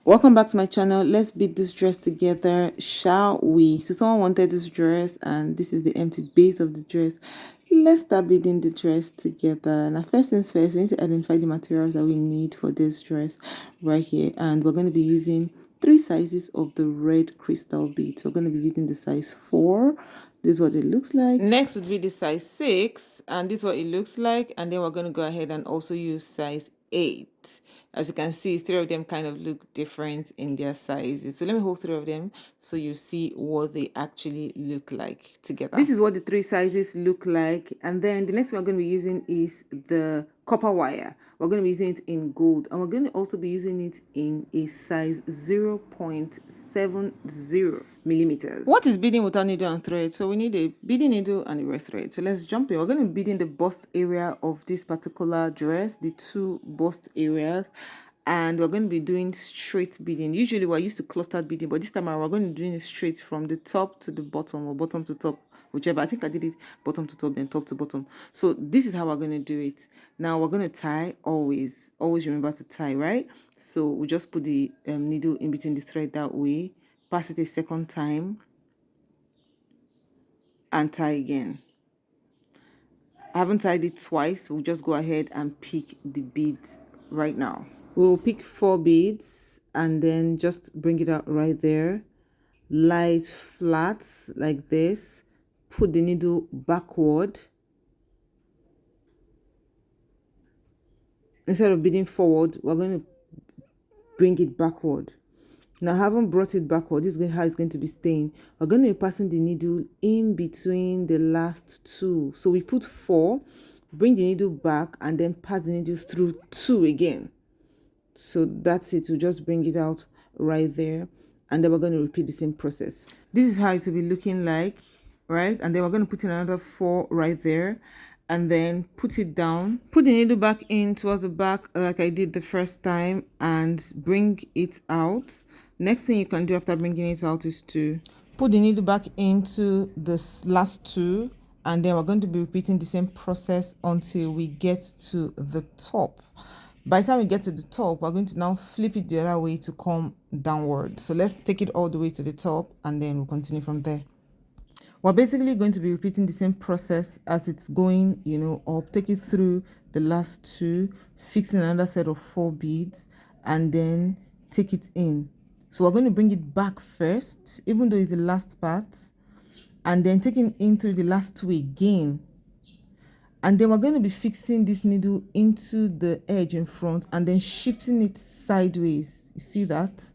Welcome back to my channel. Let's bead this dress together, shall we? So someone wanted this dress and this is the empty base of the dress. Let's start beading the dress together. Now first things first, we need to identify the materials that we need for this dress right here, and we're going to be using 3 sizes of the red crystal beads. We're going to be using the size 4. This is what it looks like. Next would be the size 6, and this is what it looks like. And then we're going to go ahead and also use size 8. As you can see, 3 of them kind of look different in their sizes. So let me hold 3 of them so you see what they actually look like together. This is what the 3 sizes look like. And then the next one we're going to be using is the copper wire. We're going to be using it in gold, and we're going to also be using it in a size 0.70 millimeters. What is beading without needle and thread? So we need a beading needle and a red thread. So let's jump in. We're going to be beading the bust area of this particular dress, the 2 bust areas, and we're going to be doing straight beading. Usually we're used to clustered beading, but this time around we're going to be doing it straight from the top to the bottom, or bottom to top, whichever. I think I did it bottom to top, then top to bottom. So this is how we're going to do it. Now we're going to tie. Always remember to tie, right? So we just put the needle in between the thread that way, pass it a second time, and tie again. I haven't tied it twice. We'll just go ahead and pick the beads right now. We'll pick 4 beads and then just bring it out right there. Light flat like this. Put the needle backward. Instead of beading forward, we're going to bring it backward. Now, I haven't brought it backward. This is how it's going to be staying. We're going to be passing the needle in between the last 2. So we put 4, bring the needle back, and then pass the needles through 2 again. So that's it. We'll just bring it out right there, and then we're going to repeat the same process. This is how it will be looking like, right? And then we're going to put in another 4 right there, and then put it down, put the needle back in towards the back like I did the first time, and bring it out. Next thing you can do after bringing it out is to put the needle back into the last 2, and then we're going to be repeating the same process until we get to the top. By the time we get to the top, we're going to now flip it the other way to come downward. So let's take it all the way to the top, and then we'll continue from there. We're basically going to be repeating the same process as it's going, up. Take it through the last 2, fixing another set of 4 beads, and then take it in. So we're going to bring it back first, even though it's the last part, and then taking in through the last 2 again. And then we're going to be fixing this needle into the edge in front and then shifting it sideways. You see that?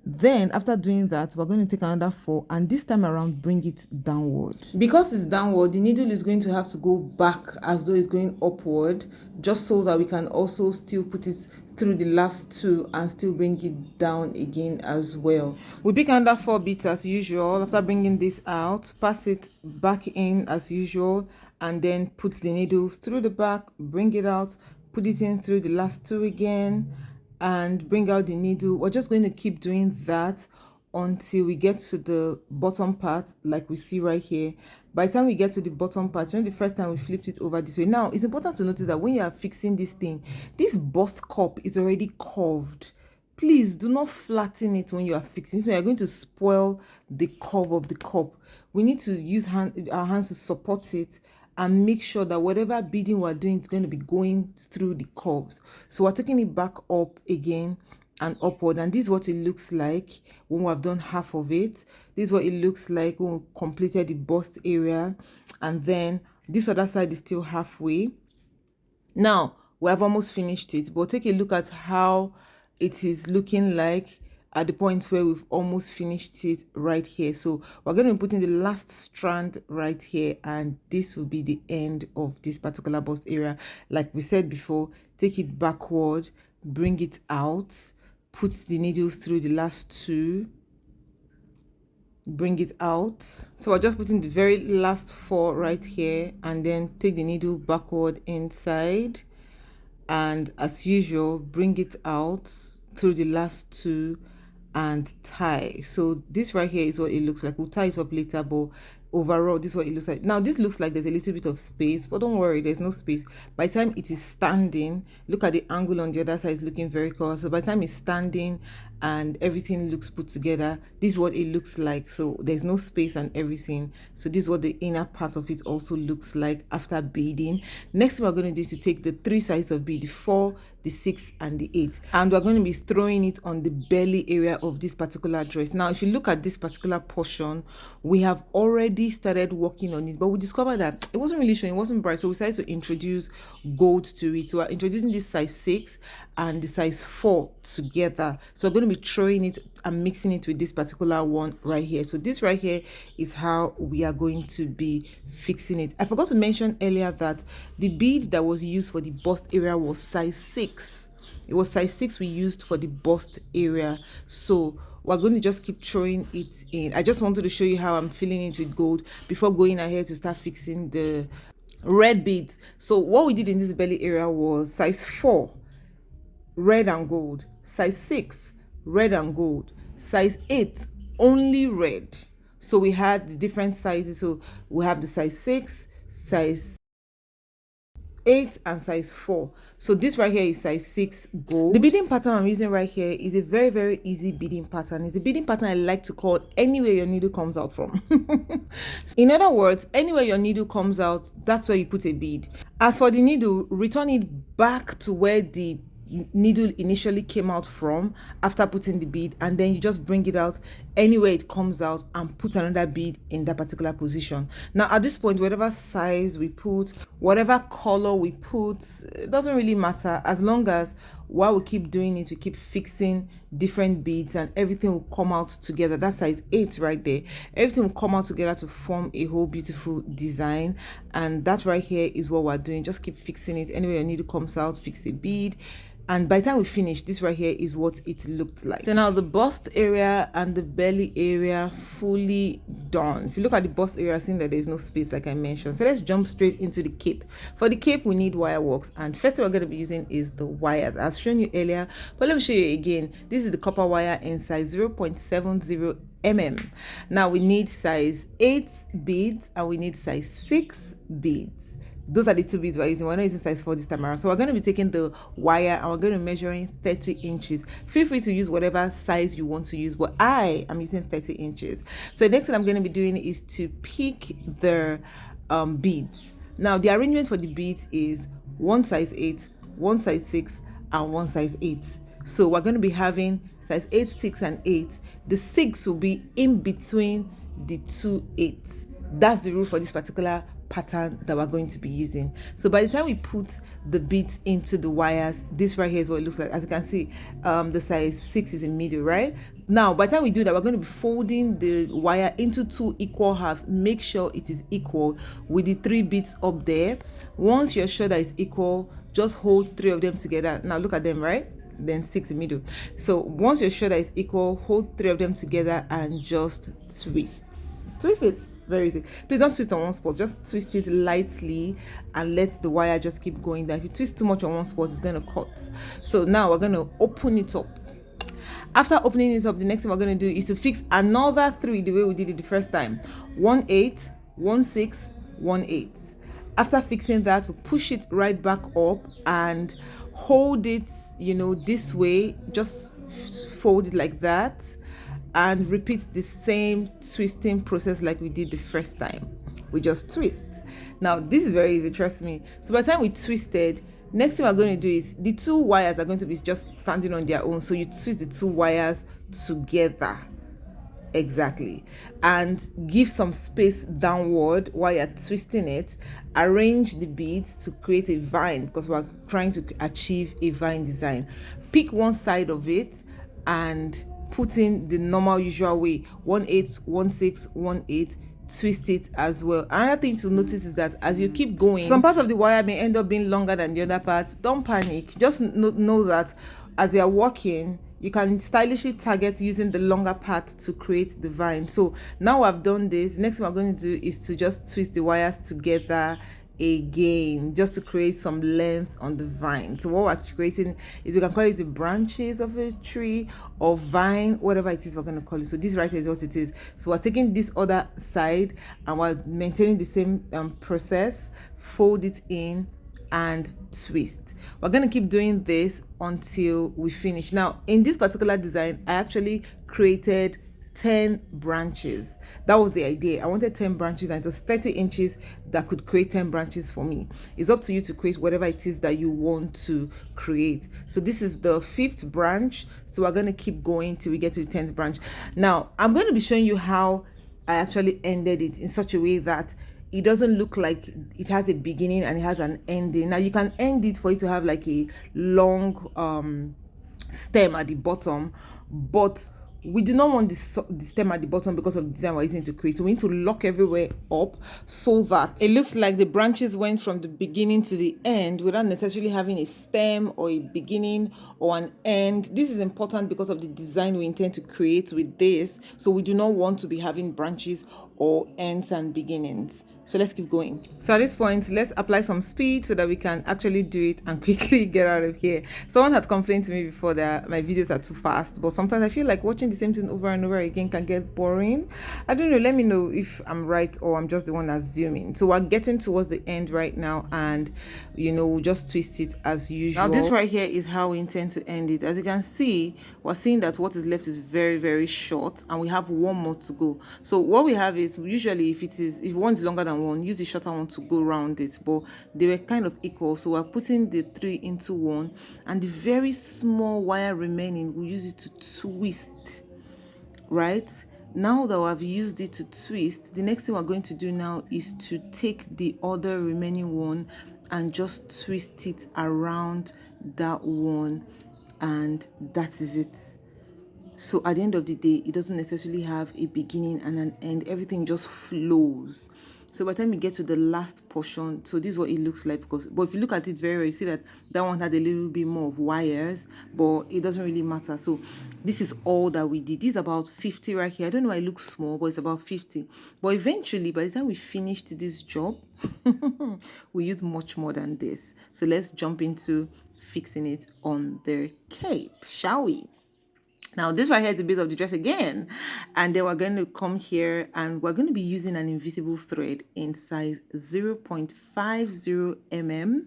Then after doing that, we're going to take another 4, and this time around bring it downward. Because it's downward, the needle is going to have to go back as though it's going upward, just so that we can also still put it through the last 2 and still bring it down again as well. We pick another 4 beads as usual. After bringing this out, pass it back in as usual, and then put the needles through the back, bring it out, put it in through the last 2 again, and bring out the needle. We're just going to keep doing that until we get to the bottom part, like we see right here. By the time we get to the bottom part, the first time we flipped it over this way. Now it's important to notice that when you are fixing this thing, this bust cup is already curved. Please do not flatten it when you are fixing. So you're going to spoil the curve of the cup. We need to use our hands to support it and make sure that whatever beading we're doing is going to be going through the curves. So we're taking it back up again and upward, and this is what it looks like when we've done half of it. This is what it looks like when we completed the bust area, and then this other side is still halfway. Now we have almost finished it, but take a look at how it is looking like at the point where we've almost finished it right here. So we're going to put in the last strand right here, and this will be the end of this particular bust area. Like we said before, take it backward, bring it out, put the needles through the last 2, bring it out. So we're just putting the very last 4 right here, and then take the needle backward inside, and as usual bring it out through the last 2 and tie. So this right here is what it looks like. We'll tie it up later, but overall this is what it looks like. Now this looks like there's a little bit of space, but don't worry, there's no space. By the time it is standing, look at the angle on the other side, is looking very cool. So by the time it's standing and everything looks put together. This is what it looks like. So there's no space and everything. So this is what the inner part of it also looks like after beading. Next thing we're going to do is to take the 3 sizes of bead, the 4, the 6, and the 8, and we're going to be throwing it on the belly area of this particular dress. Now if you look at this particular portion, we have already started working on it, but we discovered that it wasn't really showing, it wasn't bright, so we decided to introduce gold to it. So we're introducing this size 6 and the size 4 together. So we're going to be throwing it and mixing it with this particular one right here. So this right here is how we are going to be fixing it. I forgot to mention earlier that the bead that was used for the bust area was size 6. It was size 6 we used for the bust area. So we're going to just keep throwing it in. I just wanted to show you how I'm filling it with gold before going ahead to start fixing the red beads. So what we did in this belly area was size 4 red and gold, size 6 red and gold, size 8 only red. So we had the different sizes. So we have the size 6, size 8, and size 4. So this right here is size 6 gold. The beading pattern I'm using right here is a very easy beading pattern. It's a beading pattern I like to call anywhere your needle comes out from. In other words, anywhere your needle comes out, that's where you put a bead. As for the needle, return it back to where the needle initially came out from after putting the bead, and then you just bring it out anywhere it comes out and put another bead in that particular position. Now at this point, whatever size we put, whatever color we put, it doesn't really matter, as long as while we keep doing it, we keep fixing different beads and everything will come out together. That's size 8 right there. Everything will come out together to form a whole beautiful design, and that right here is what we're doing. Just keep fixing it anywhere your needle comes out, fix a bead, and by the time we finish, this right here is what it looked like. So now the bust area and the belly area fully done. If you look at the bust area, seeing that there's no space like I mentioned. So let's jump straight into the cape. For the cape, we need wire works, and first thing we're going to be using is the wires. I've shown you earlier, but let me show you again. This is the copper wire in size 0.70 mm. Now we need size 8 beads and we need size 6 beads. Those are the 2 beads we're using. We're not using size 4 this time around. So we're going to be taking the wire and we're going to be measuring 30 inches. Feel free to use whatever size you want to use, but I am using 30 inches. So the next thing I'm going to be doing is to pick the beads. Now the arrangement for the beads is 1 size 8, 1 size 6, and 1 size 8. So we're going to be having size 8, 6, and 8. The 6 will be in between the 2 8s. That's the rule for this particular pattern that we're going to be using. So by the time we put the beads into the wires, this right here is what it looks like. As you can see, the size 6 is in middle, right? Now by the time we do that, we're going to be folding the wire into 2 equal halves. Make sure it is equal with the 3 beads up there. Once you're sure that it's equal, just hold 3 of them together. Now look at them, right? Then 6 in middle. So once you're sure that it's equal, hold 3 of them together and just twist it. Very easy. Please don't twist on one spot, just twist it lightly and let the wire just keep going down. If you twist too much on one spot, it's going to cut. So now we're going to open it up. After opening it up, the next thing we're going to do is to fix another 3 the way we did it the first time. 1 8, 1 6, 1 8. After fixing that, we push it right back up and hold it, this way. Just fold it like that and repeat the same twisting process like we did the first time. We just twist. Now this is very easy, trust me. So by the time we twisted, next thing we're going to do is the 2 wires are going to be just standing on their own. So you twist the 2 wires together, exactly, and give some space downward while you're twisting it. Arrange the beads to create a vine, because we're trying to achieve a vine design. Pick one side of it and put in the normal usual way, 1 8, 1 6, 1 8. Twist it as well. Another thing to notice is that as you keep going, some parts of the wire may end up being longer than the other parts. Don't panic, just know that as you're working, you can stylishly target using the longer part to create the vine. So now I've done this, next thing we're going to do is to just twist the wires together again, just to create some length on the vine. So what we're creating is, we can call it the branches of a tree or vine, whatever it is we're going to call it. So this right here is what it is. So we're taking this other side and we're maintaining the same process, fold it in and twist. We're going to keep doing this until we finish. Now, in this particular design, I actually created 10 branches. That was the idea. I wanted 10 branches, and it was 30 inches that could create 10 branches for me. It's up to you to create whatever it is that you want to create. So this is the 5th branch, so we're going to keep going till we get to the 10th branch. Now I'm going to be showing you how I actually ended it in such a way that it doesn't look like it has a beginning and it has an ending. Now you can end it for it to have like a long stem at the bottom, but we do not want the stem at the bottom because of the design we're using to create. So we need to lock everywhere up so that it looks like the branches went from the beginning to the end without necessarily having a stem or a beginning or an end. This is important because of the design we intend to create with this. So we do not want to be having branches or ends and beginnings. So let's keep going. So at this point, let's apply some speed so that we can actually do it and quickly get out of here. Someone had complained to me before that my videos are too fast, but sometimes I feel like watching the same thing over and over again can get boring. I don't know. Let me know if I'm right or I'm just the one assuming. So we're getting towards the end right now, and we'll just twist it as usual. Now this right here is how we intend to end it. As you can see, we're seeing that what is left is very, very short, and we have one more to go. So what we have is, usually if one is longer than one, use the shorter one to go around it, but they were kind of equal, so we're putting the 3 into one, and the very small wire remaining, we'll use it to twist. Right now that I've used it to twist, the next thing we're going to do now is to take the other remaining one and just twist it around that one, and that is it. So at the end of the day, it doesn't necessarily have a beginning and an end. Everything just flows. So by the time you get to the last portion, so this is what it looks like. But if you look at it very well, you see that one had a little bit more of wires, but it doesn't really matter. So this is all that we did. This is about 50 right here. I don't know why it looks small, but it's about 50. But eventually, by the time we finished this job, we use much more than this. So let's jump into fixing it on the cape, shall we? Now this right here is the base of the dress again, and then we're going to come here and we're going to be using an invisible thread in size 0.50 mm.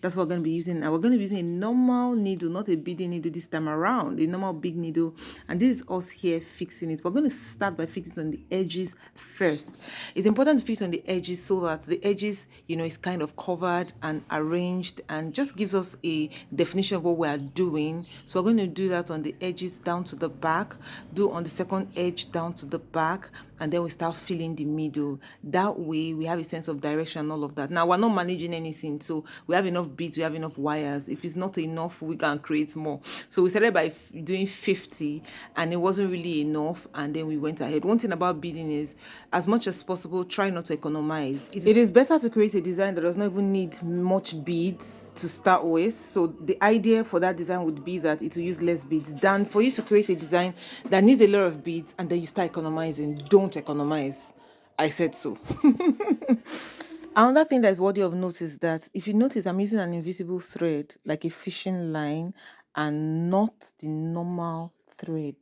That's what we're going to be using. Now we're going to be using a normal needle, not a beading needle this time around, a normal big needle, and this is us here fixing it. We're going to start by fixing on the edges first. It's important to fix on the edges so that the edges, is kind of covered and arranged and just gives us a definition of what we are doing. So we're going to do that on the edges down to the back, do on the second edge down to the back, and then we start filling the middle. That way we have a sense of direction and all of that. Now we're not managing anything, so we have enough beads, we have enough wires. If it's not enough, we can create more. So we started by doing 50 and it wasn't really enough, and then we went ahead. One thing about beading is, as much as possible, try not to economize. It is better to create a design that does not even need much beads to start with. So the idea for that design would be that it will use less beads than for you to create a design that needs a lot of beads and then you start economizing. Don't economize. I said so. Another thing that is worthy of note is that if you notice, I'm using an invisible thread, like a fishing line, and not the normal thread.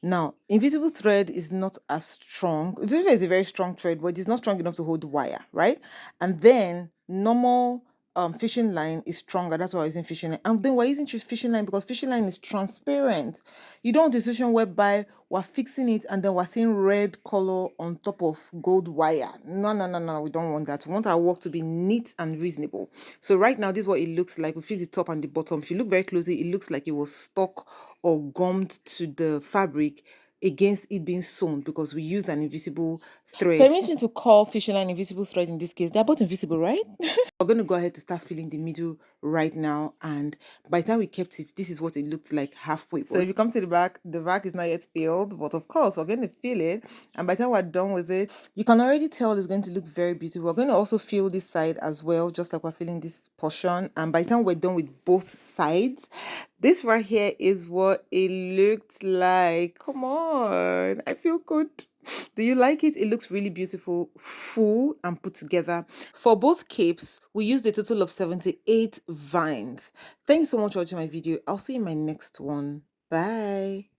Now, invisible thread is not as strong. It is a very strong thread, but it's not strong enough to hold wire, right? And then normal fishing line is stronger. That's why I'm using fishing line. And then we're using fishing line because fishing line is transparent. You don't want a situation whereby we're fixing it and then we're seeing red color on top of gold wire. No. We don't want that. We want our work to be neat and reasonable. So right now, this is what it looks like. We fix the top and the bottom. If you look very closely, it looks like it was stuck or gummed to the fabric against it being sewn because we use an invisible thread. Permit me to call fishing line invisible thread in this case. They're both invisible, right? We're going to go ahead to start filling the middle right now, and by the time we kept it, this is what it looked like halfway. So if you come to the back is not yet filled, but of course we're going to fill it, and by the time we're done with it, you can already tell it's going to look very beautiful. We're going to also fill this side as well, just like we're filling this portion, and by the time we're done with both sides, this right here is what it looked like. Come on, I feel good. Do you like it? It looks really beautiful, full and put together. For both capes, we used a total of 78 vines. Thanks so much for watching my video. I'll see you in my next one. Bye.